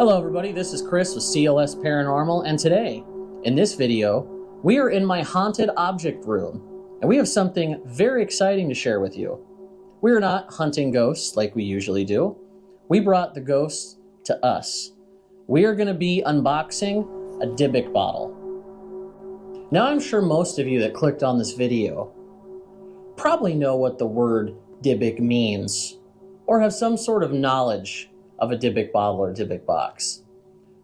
Hello everybody, this is Chris with CLS Paranormal, and today, in this video, we are in my haunted object room, and we have something very exciting to share with you. We are not hunting ghosts like we usually do. We brought the ghosts to us. We are going to be unboxing a Dybbuk bottle. Now I'm sure most of you that clicked on this video probably know what the word Dybbuk means, or have some sort of knowledge of a Dybbuk bottle or Dybbuk box.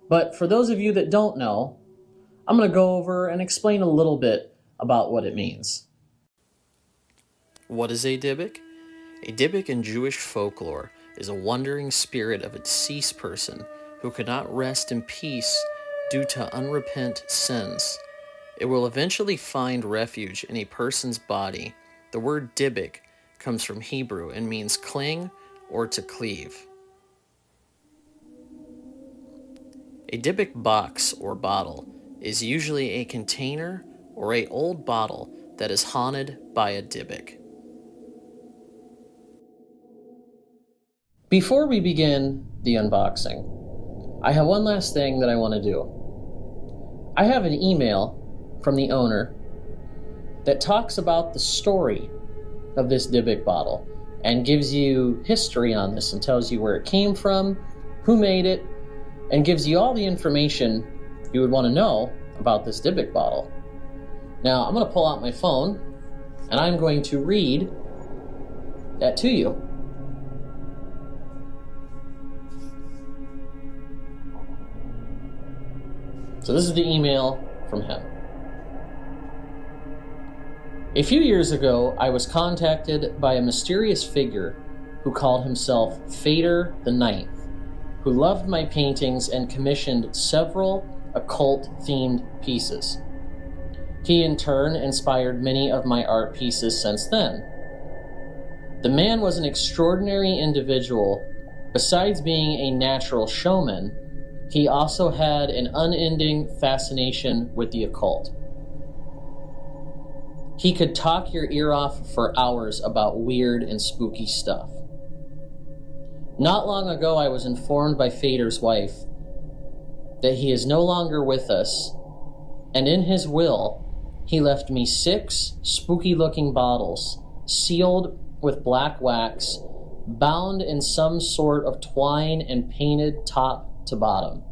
But for those of you that don't know, I'm going to go over and explain a little bit about what it means. What is a Dybbuk? A Dybbuk in Jewish folklore is a wandering spirit of a deceased person who could not rest in peace due to unrepentant sins. It will eventually find refuge in a person's body. The word Dybbuk comes from Hebrew and means cling or to cleave. A Dybbuk box or bottle is usually a container or an old bottle that is haunted by a Dybbuk. Before we begin the unboxing, I have one last thing that I want to do. I have an email from the owner that talks about the story of this Dybbuk bottle and gives you history on this and tells you where it came from, who made it, and gives you all the information you would want to know about this Dybbuk bottle. Now, I'm going to pull out my phone, and I'm going to read that to you. So this is the email from him. A few years ago, I was contacted by a mysterious figure who called himself Fader the Ninth, who loved my paintings and commissioned several occult-themed pieces. He in turn inspired many of my art pieces since then. The man was an extraordinary individual. Besides being a natural showman, he also had an unending fascination with the occult. He could talk your ear off for hours about weird and spooky stuff. Not long ago, I was informed by Fader's wife that he is no longer with us, and in his will, he left me 6 spooky-looking bottles, sealed with black wax, bound in some sort of twine and painted top to bottom.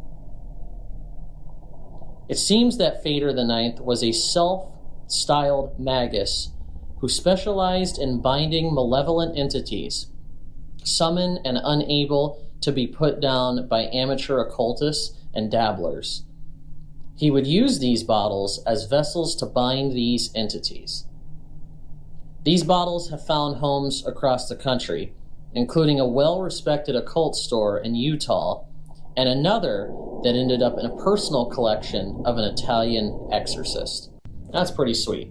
It seems that Fader the Ninth was a self-styled magus who specialized in binding malevolent entities, summoned and unable to be put down by amateur occultists and dabblers. He would use these bottles as vessels to bind these entities. These bottles have found homes across the country, including a well-respected occult store in Utah, and another that ended up in a personal collection of an Italian exorcist. That's pretty sweet.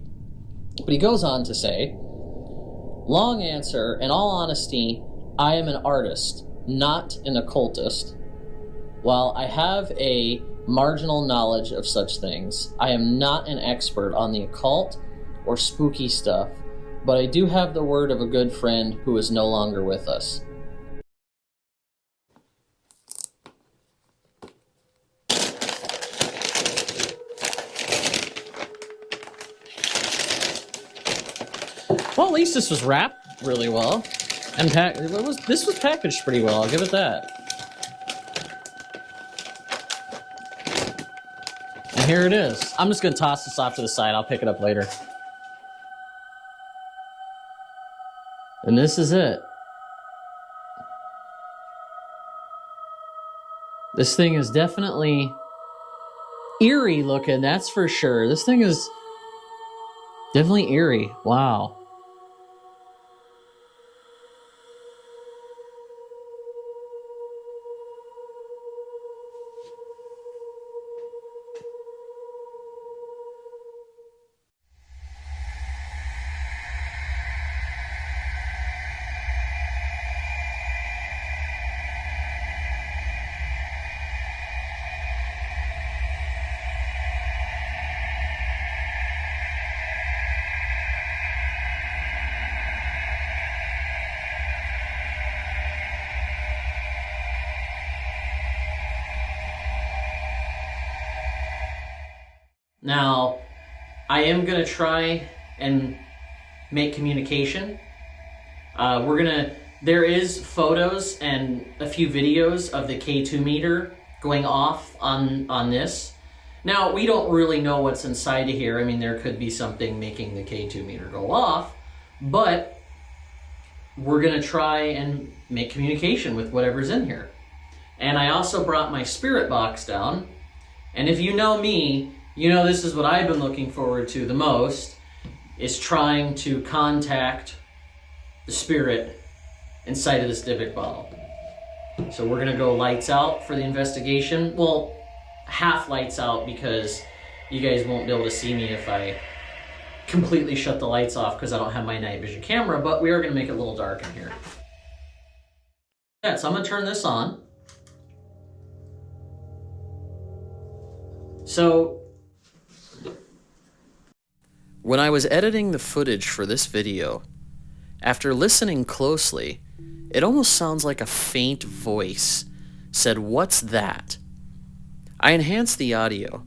But he goes on to say, long answer, in all honesty, I am an artist, not an occultist. While I have a marginal knowledge of such things, I am not an expert on the occult or spooky stuff, but I do have the word of a good friend who is no longer with us. Well, at least this was wrapped really well. And this was packaged pretty well, I'll give it that. And here it is. I'm just going to toss this off to the side. I'll pick it up later. And this is it. This thing is definitely eerie looking, that's for sure. This thing is definitely eerie. Wow. Now, I am going to try and make communication. There is photos and a few videos of the K2 meter going off on this. Now, we don't really know what's inside of here. I mean, there could be something making the K2 meter go off, but we're going to try and make communication with whatever's in here. And I also brought my spirit box down. And if you know me, you know this is what I've been looking forward to the most, is trying to contact the spirit inside of this Dybbuk bottle. So we're going to go lights out for the investigation. Well, half lights out because you guys won't be able to see me if I completely shut the lights off because I don't have my night vision camera, but we are going to make it a little dark in here. Yeah, so I'm going to turn this on. So when I was editing the footage for this video, after listening closely, it almost sounds like a faint voice said, "What's that?" I enhanced the audio.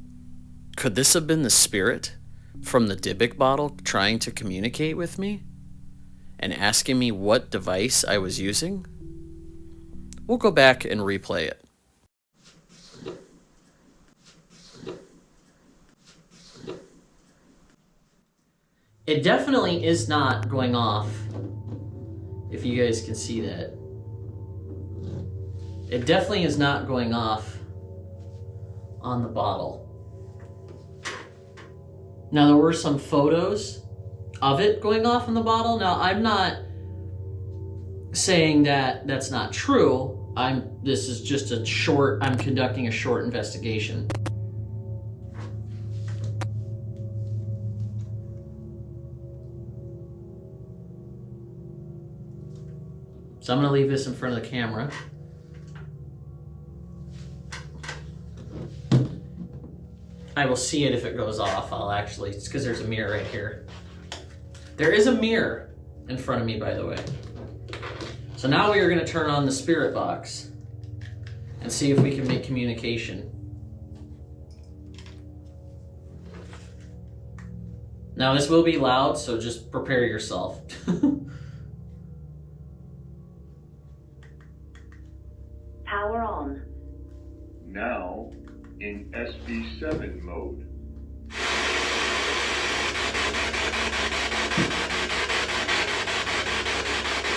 Could this have been the spirit from the Dybbuk bottle trying to communicate with me and asking me what device I was using? We'll go back and replay it. it definitely is not going off, if you guys can see that. It definitely is not going off on the bottle. Now, there were some photos of it going off in the bottle. Now, I'm not saying that that's not true. This is just I'm conducting a short investigation. So I'm gonna leave this in front of the camera. I will see it if it goes off. It's because there's a mirror right here. There is a mirror in front of me, by the way. So now we are going to turn on the spirit box and see if we can make communication. Now this will be loud, so just prepare yourself. Power on. Now in SB7 mode.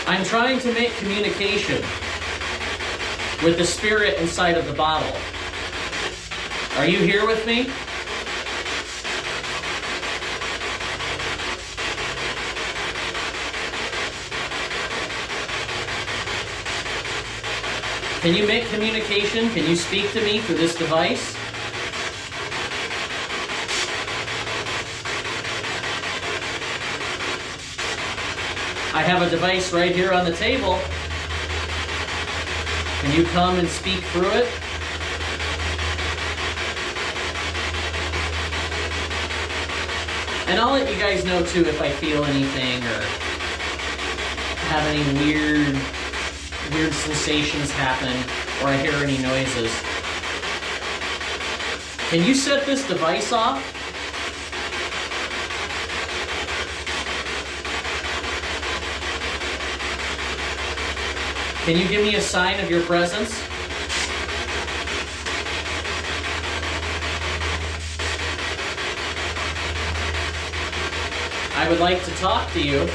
I'm trying to make communication with the spirit inside of the bottle. Are you here with me? Can you make communication? Can you speak to me through this device? I have a device right here on the table. Can you come and speak through it? And I'll let you guys know too if I feel anything or have any weird sensations happen or I hear any noises. Can you set this device off? Can you give me a sign of your presence? I would like to talk to you.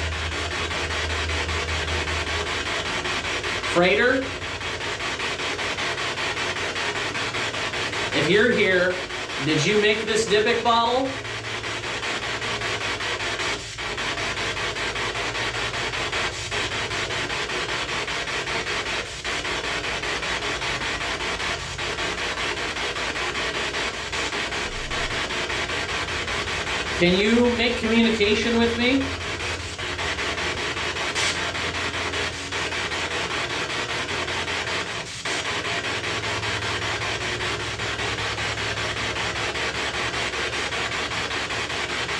Freighter, if you're here, did you make this Dybbuk bottle? Can you make communication with me?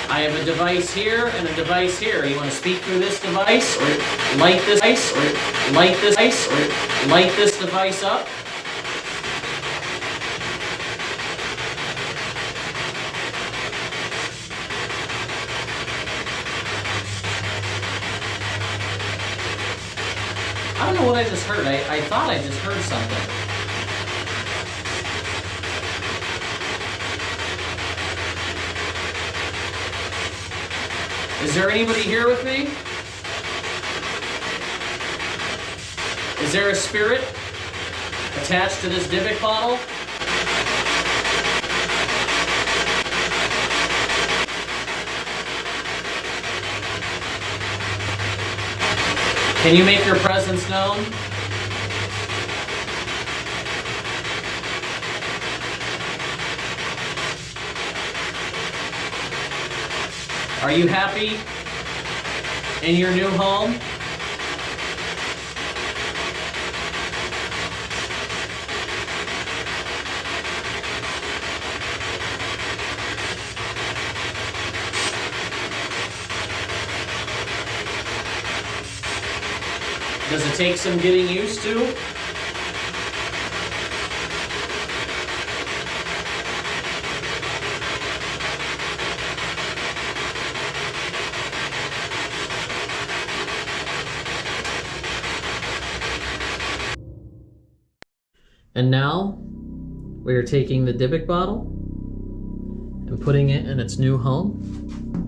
I have a device here and a device here. You want to speak through this device or light this device or light this device or light this device up? know what I just heard. I thought I just heard something. Is there anybody here with me? Is there a spirit attached to this Dybbuk bottle? Can you make your presence known? Are you happy in your new home? Does it take some getting used to? And now we are taking the Dybbuk bottle and putting it in its new home.